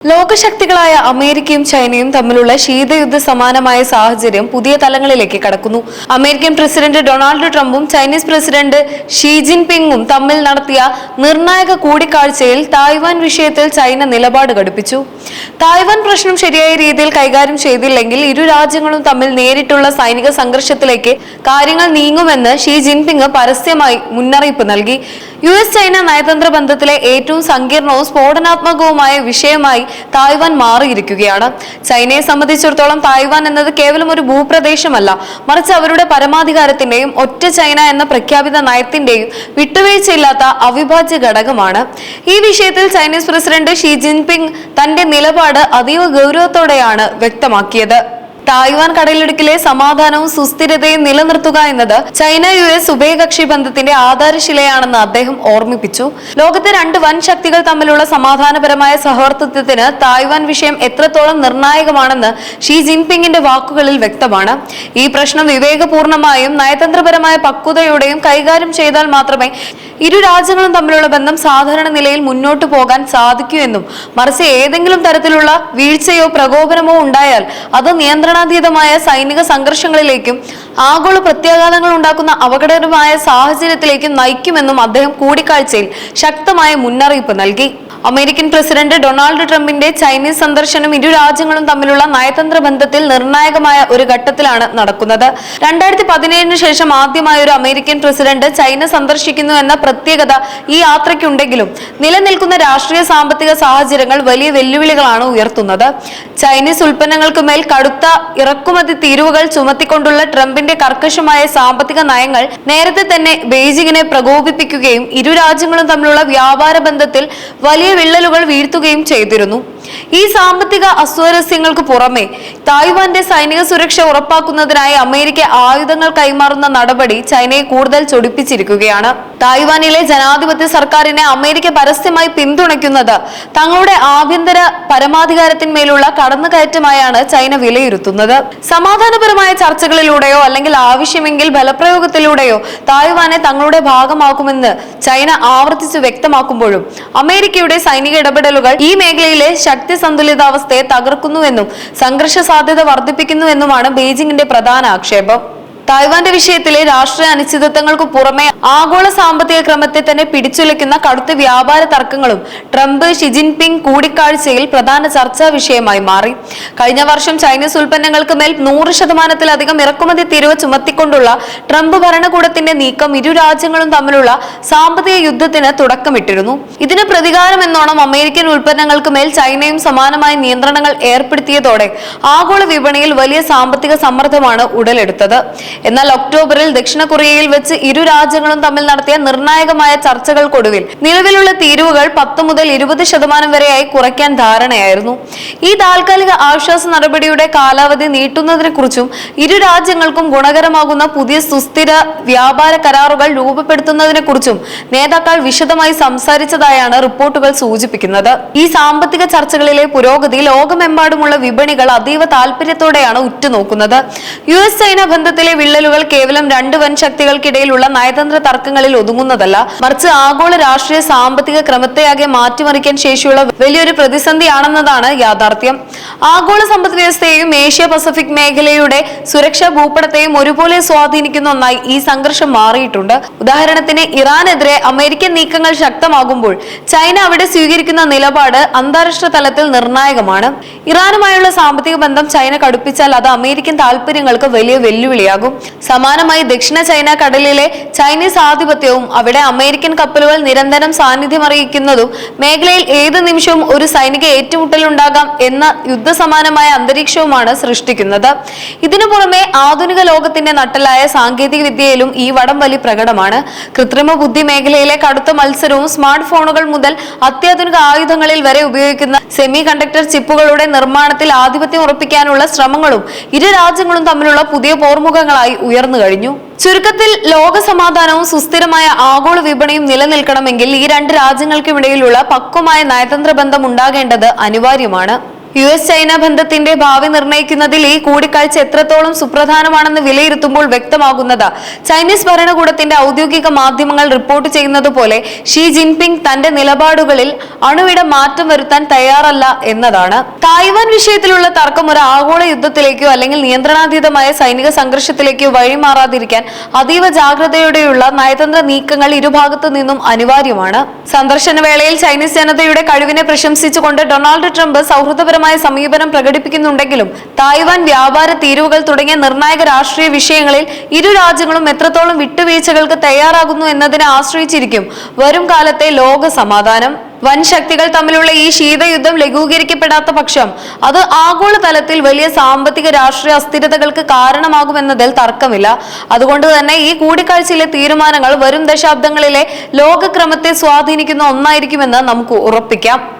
ലോകശക്തികളായ അമേരിക്കയും ചൈനയും തമ്മിലുള്ള ശീതയുദ്ധ സമാനമായ സാഹചര്യം പുതിയ തലങ്ങളിലേക്ക് കടക്കുന്നു. അമേരിക്കൻ പ്രസിഡന്റ് ഡൊണാൾഡ് ട്രംപും ചൈനീസ് പ്രസിഡന്റ് ഷീ ജിൻപിങ്ങും തമ്മിൽ നടത്തിയ നിർണായക കൂടിക്കാഴ്ചയിൽ തായ്വാൻ വിഷയത്തിൽ ചൈന നിലപാട് കടുപ്പിച്ചു. തായ്വാൻ പ്രശ്നം ശരിയായ രീതിയിൽ കൈകാര്യം ചെയ്തില്ലെങ്കിൽ ഇരു രാജ്യങ്ങളും തമ്മിൽ നേരിട്ടുള്ള സൈനിക സംഘർഷത്തിലേക്ക് കാര്യങ്ങൾ നീങ്ങുമെന്ന് ഷീ ജിൻപിങ് പരസ്യമായി മുന്നറിയിപ്പ് നൽകി. US ചൈന നയതന്ത്ര ബന്ധത്തിലെ ഏറ്റവും സങ്കീർണവും സ്ഫോടനാത്മകവുമായ വിഷയമായി തായ്വാൻ മാറിയിരിക്കുകയാണ്. ചൈനയെ സംബന്ധിച്ചിടത്തോളം തായ്വാൻ എന്നത് കേവലം ഒരു ഭൂപ്രദേശമല്ല, മറിച്ച് അവരുടെ പരമാധികാരത്തിന്റെയും ഒറ്റ ചൈന എന്ന പ്രഖ്യാപിത നയത്തിന്റെയും വിട്ടുവീഴ്ചയില്ലാത്ത അവിഭാജ്യ ഘടകമാണ്. ഈ വിഷയത്തിൽ ചൈനീസ് പ്രസിഡന്റ് ഷീ ജിൻപിങ് തന്റെ നിലപാട് അതീവ ഗൗരവത്തോടെയാണ് വ്യക്തമാക്കിയത്. തായ്വാൻ കടലിടുക്കിലെ സമാധാനവും സുസ്ഥിരതയും നിലനിർത്തുക എന്നത് ചൈന US ഉഭയകക്ഷി ബന്ധത്തിന്റെ ആധാരശിലയാണെന്ന് അദ്ദേഹം ഓർമ്മിപ്പിച്ചു. ലോകത്തെ രണ്ട് വൻ ശക്തികൾ തമ്മിലുള്ള സമാധാനപരമായ സഹവർത്തിത്വത്തിന് തായ്വാൻ വിഷയം എത്രത്തോളം നിർണായകമാണെന്ന് ഷീ ജിൻപിങ്ങിന്റെ വാക്കുകളിൽ വ്യക്തമാണ്. ഈ പ്രശ്നം വിവേകപൂർണമായും നയതന്ത്രപരമായ പക്വതയോടെയും കൈകാര്യം ചെയ്താൽ മാത്രമേ ഇരു രാജ്യങ്ങളും തമ്മിലുള്ള ബന്ധം സാധാരണ നിലയിൽ മുന്നോട്ടു പോകാൻ സാധിക്കൂ എന്നും, മറിച്ച് ഏതെങ്കിലും തരത്തിലുള്ള വീഴ്ചയോ പ്രകോപനമോ ഉണ്ടായാൽ അത് നിയന്ത്രണാതീതമായ സൈനിക സംഘർഷങ്ങളിലേക്കും ആഗോള പ്രത്യാഘാതങ്ങൾ ഉണ്ടാക്കുന്ന അപകടകരമായ സാഹചര്യത്തിലേക്കും നയിക്കുമെന്നും അദ്ദേഹം കൂടിക്കാഴ്ചയിൽ ശക്തമായ മുന്നറിയിപ്പ് നൽകി. അമേരിക്കൻ പ്രസിഡന്റ് ഡൊണാൾഡ് ട്രംപിന്റെ ചൈനീസ് സന്ദർശനം ഇരു രാജ്യങ്ങളും തമ്മിലുള്ള നയതന്ത്ര ബന്ധത്തിൽ നിർണായകമായ ഒരു ഘട്ടത്തിലാണ് നടക്കുന്നത്. 2017 ശേഷം ആദ്യമായ ഒരു അമേരിക്കൻ പ്രസിഡന്റ് ചൈന സന്ദർശിക്കുന്നു എന്ന പ്രത്യേകത ഈ യാത്രയ്ക്കുണ്ടെങ്കിലും നിലനിൽക്കുന്ന രാഷ്ട്രീയ സാമ്പത്തിക സാഹചര്യങ്ങൾ വലിയ വെല്ലുവിളികളാണ് ഉയർത്തുന്നത്. ചൈനീസ് ഉൽപ്പന്നങ്ങൾക്ക് മേൽ കടുത്ത ഇറക്കുമതി തീരുവകൾ ചുമത്തിക്കൊണ്ടുള്ള ട്രംപിന്റെ കർക്കശമായ സാമ്പത്തിക നയങ്ങൾ നേരത്തെ തന്നെ ബെയ്ജിങ്ങിനെ പ്രകോപിപ്പിക്കുകയും ഇരു രാജ്യങ്ങളും തമ്മിലുള്ള വ്യാപാര ബന്ധത്തിൽ വലിയ വിള്ളലുകൾ വീഴ്ത്തുകയും ചെയ്തിരുന്നു. ഈ സാമ്പത്തിക അസ്വാരസ്യങ്ങൾക്ക് പുറമെ തായ്വാന്റെ സൈനിക സുരക്ഷ ഉറപ്പാക്കുന്നതിനായി അമേരിക്ക ആയുധങ്ങൾ കൈമാറുന്ന നടപടി ചൈനയെ കൂടുതൽ ചൊടിപ്പിച്ചിരിക്കുകയാണ്. തായ്വാനിലെ ജനാധിപത്യ സർക്കാരിനെ അമേരിക്ക പരസ്യമായി പിന്തുണയ്ക്കുന്നത് തങ്ങളുടെ ആഭ്യന്തര പരമാധികാരത്തിന്മേലുള്ള കടന്നുകയറ്റമായാണ് ചൈന വിലയിരുത്തുന്നത്. സമാധാനപരമായ ചർച്ചകളിലൂടെയോ അല്ലെങ്കിൽ ആവശ്യമെങ്കിൽ ബലപ്രയോഗത്തിലൂടെയോ തായ്വാനെ തങ്ങളുടെ ഭാഗമാക്കുമെന്ന് ചൈന ആവർത്തിച്ച് വ്യക്തമാക്കുമ്പോഴും അമേരിക്കയുടെ സൈനിക ഇടപെടലുകൾ ഈ മേഖലയിലെ ശക്തി സന്തുലിതാവസ്ഥയെ തകർക്കുന്നുവെന്നും സംഘർഷ സാധ്യത വർദ്ധിപ്പിക്കുന്നുവെന്നുമാണ് ബെയ്ജിങ്ങിന്റെ പ്രധാന ആക്ഷേപം. തായ്വാന്റെ വിഷയത്തിലെ രാഷ്ട്രീയ അനിശ്ചിതത്വങ്ങൾക്ക് പുറമെ ആഗോള സാമ്പത്തിക ക്രമത്തെ തന്നെ പിടിച്ചുലയ്ക്കുന്ന കടുത്ത വ്യാപാര തർക്കങ്ങളും ട്രംപ് ഷി ജിൻപിങ് കൂടിക്കാഴ്ചയിൽ പ്രധാന ചർച്ചാ വിഷയമായി മാറി. കഴിഞ്ഞ വർഷം ചൈനീസ് ഉൽപ്പന്നങ്ങൾക്ക് മേൽ 100% ഇറക്കുമതി തീരുവ ചുമത്തിക്കൊണ്ടുള്ള ട്രംപ് ഭരണകൂടത്തിന്റെ നീക്കം ഇരു രാജ്യങ്ങളും തമ്മിലുള്ള സാമ്പത്തിക യുദ്ധത്തിന് തുടക്കമിട്ടിരുന്നു. ഇതിന് പ്രതികാരം എന്നോണം അമേരിക്കൻ ഉൽപ്പന്നങ്ങൾക്ക് മേൽ ചൈനയും സമാനമായ നിയന്ത്രണങ്ങൾ ഏർപ്പെടുത്തിയതോടെ ആഗോള വിപണിയിൽ വലിയ സാമ്പത്തിക സമ്മർദ്ദമാണ് ഉടലെടുത്തത്. എന്നാൽ ഒക്ടോബറിൽ ദക്ഷിണ കൊറിയയിൽ വെച്ച് ഇരു രാജ്യങ്ങളും തമ്മിൽ നടത്തിയ നിർണായകമായ ചർച്ചകൾക്കൊടുവിൽ നിലവിലുള്ള തീരുവകൾ 10 മുതൽ 20% വരെയായി കുറയ്ക്കാൻ ധാരണയായിരുന്നു. ഈ താൽക്കാലിക ആശ്വാസ നടപടിയുടെ കാലാവധി നീട്ടുന്നതിനെ കുറിച്ചും ഇരു രാജ്യങ്ങൾക്കും ഗുണകരമാകുന്ന പുതിയ സുസ്ഥിര വ്യാപാര കരാറുകൾ രൂപപ്പെടുത്തുന്നതിനെ കുറിച്ചും നേതാക്കൾ വിശദമായി സംസാരിച്ചതായാണ് റിപ്പോർട്ടുകൾ സൂചിപ്പിക്കുന്നത്. ഈ സാമ്പത്തിക ചർച്ചകളിലെ പുരോഗതി ലോകമെമ്പാടുമുള്ള വിപണികൾ അതീവ താൽപര്യത്തോടെയാണ് ഉറ്റുനോക്കുന്നത്. US ചൈന ബന്ധത്തിലെ വിള്ളലുകൾ കേവലം രണ്ട് വൻ ശക്തികൾക്കിടയിലുള്ള നയതന്ത്ര തർക്കങ്ങളിൽ ഒതുങ്ങുന്നതല്ല, മറിച്ച് ആഗോള രാഷ്ട്രീയ സാമ്പത്തിക ക്രമത്തെയാകെ മാറ്റിമറിക്കാൻ ശേഷിയുള്ള വലിയൊരു പ്രതിസന്ധിയാണെന്നതാണ് യാഥാർത്ഥ്യം. ആഗോള സമ്പദ് വ്യവസ്ഥയെയും ഏഷ്യ പസഫിക് മേഖലയുടെ സുരക്ഷാ ഭൂപടത്തെയും ഒരുപോലെ സ്വാധീനിക്കുന്ന ഒന്നായി ഈ സംഘർഷം മാറിയിട്ടുണ്ട്. ഉദാഹരണത്തിന് ഇറാനെതിരെ അമേരിക്കൻ നീക്കങ്ങൾ ശക്തമാകുമ്പോൾ ചൈന അവിടെ സ്വീകരിക്കുന്ന നിലപാട് അന്താരാഷ്ട്ര തലത്തിൽ നിർണായകമാണ്. ഇറാനുമായുള്ള സാമ്പത്തിക ബന്ധം ചൈന കടുപ്പിച്ചാൽ അത് അമേരിക്കൻ താൽപര്യങ്ങൾക്ക് വലിയ വെല്ലുവിളിയാകും. സമാനമായി ദക്ഷിണ ചൈന കടലിലെ ചൈനീസ് ആധിപത്യവും അവിടെ അമേരിക്കൻ കപ്പലുകൾ നിരന്തരം സാന്നിധ്യം അറിയിക്കുന്നതും മേഖലയിൽ ഏത് നിമിഷവും ഒരു സൈനിക ഏറ്റുമുട്ടലുണ്ടാകാം എന്ന യുദ്ധസമാനമായ അന്തരീക്ഷവുമാണ് സൃഷ്ടിക്കുന്നത്. ഇതിനു പുറമെ ആധുനിക ലോകത്തിന്റെ നട്ടലായ സാങ്കേതിക വിദ്യയിലും ഈ വടംവലി പ്രകടമാണ്. കൃത്രിമ ബുദ്ധി മേഖലയിലെ കടുത്ത മത്സരവും സ്മാർട്ട് ഫോണുകൾ മുതൽ അത്യാധുനിക ആയുധങ്ങളിൽ വരെ ഉപയോഗിക്കുന്ന സെമി കണ്ടക്ടർ ചിപ്പുകളുടെ നിർമ്മാണത്തിൽ ആധിപത്യം ഉറപ്പിക്കാനുള്ള ശ്രമങ്ങളും ഇരു രാജ്യങ്ങളും തമ്മിലുള്ള പുതിയ പോർമുഖങ്ങളായി ഉയർന്നു കഴിഞ്ഞു. ചുരുക്കത്തിൽ ലോക സമാധാനവും സുസ്ഥിരമായ ആഗോള വിപണിയും നിലനിൽക്കണമെങ്കിൽ ഈ രണ്ട് രാജ്യങ്ങൾക്കുമിടയിലുള്ള പക്വമായ നയതന്ത്ര ബന്ധം ഉണ്ടാകേണ്ടത് അനിവാര്യമാണ്. US ചൈന ബന്ധത്തിന്റെ ഭാവി നിർണ്ണയിക്കുന്നതിൽ ഈ കൂടിക്കാഴ്ച എത്രത്തോളം സുപ്രധാനമാണെന്ന് വിലയിരുത്തുമ്പോൾ വ്യക്തമാകുന്നത് ചൈനീസ് ഭരണകൂടത്തിന്റെ ഔദ്യോഗിക മാധ്യമങ്ങൾ റിപ്പോർട്ട് ചെയ്യുന്നത് പോലെ ഷീ ജിൻപിങ് തന്റെ നിലപാടുകളിൽ അണുവിട മാറ്റം വരുത്താൻ തയ്യാറല്ല എന്നതാണ്. തായ്വാൻ വിഷയത്തിലുള്ള തർക്കം ഒരു ആഗോള യുദ്ധത്തിലേക്കോ അല്ലെങ്കിൽ നിയന്ത്രണാതീതമായ സൈനിക സംഘർഷത്തിലേക്കോ വഴിമാറാതിരിക്കാൻ അതീവ ജാഗ്രതയോടെയുള്ള നയതന്ത്ര നീക്കങ്ങൾ ഇരുഭാഗത്തു നിന്നും അനിവാര്യമാണ്. സന്ദർശന വേളയിൽ ചൈനീസ് ജനതയുടെ കഴിവിനെ പ്രശംസിച്ചുകൊണ്ട് ഡൊണാൾഡ് ട്രംപ് സൗഹൃദപരമായ സമീപനം പ്രകടിപ്പിക്കുന്നുണ്ടെങ്കിലും തായ്വാൻ വ്യാപാര തീരുവകൾ തുടങ്ങിയ നിർണായക രാഷ്ട്രീയ വിഷയങ്ങളിൽ ഇരു രാജ്യങ്ങളും എത്രത്തോളം വിട്ടുവീഴ്ചകൾക്ക് തയ്യാറാകുന്നു എന്നതിനെ ആശ്രയിച്ചിരിക്കും വരും കാലത്തെ ലോക സമാധാനം. വൻ ശക്തികൾ തമ്മിലുള്ള ഈ ശീതയുദ്ധം ലഘൂകരിക്കപ്പെടാത്ത പക്ഷം അത് ആഗോളതലത്തിൽ വലിയ സാമ്പത്തിക രാഷ്ട്രീയ അസ്ഥിരതകൾക്ക് കാരണമാകുമെന്നതിൽ തർക്കമില്ല. അതുകൊണ്ട് തന്നെ ഈ കൂടിക്കാഴ്ചയിലെ തീരുമാനങ്ങൾ വരും ദശാബ്ദങ്ങളിലെ ലോകക്രമത്തെ സ്വാധീനിക്കുന്ന ഒന്നായിരിക്കുമെന്ന് നമുക്ക് ഉറപ്പിക്കാം.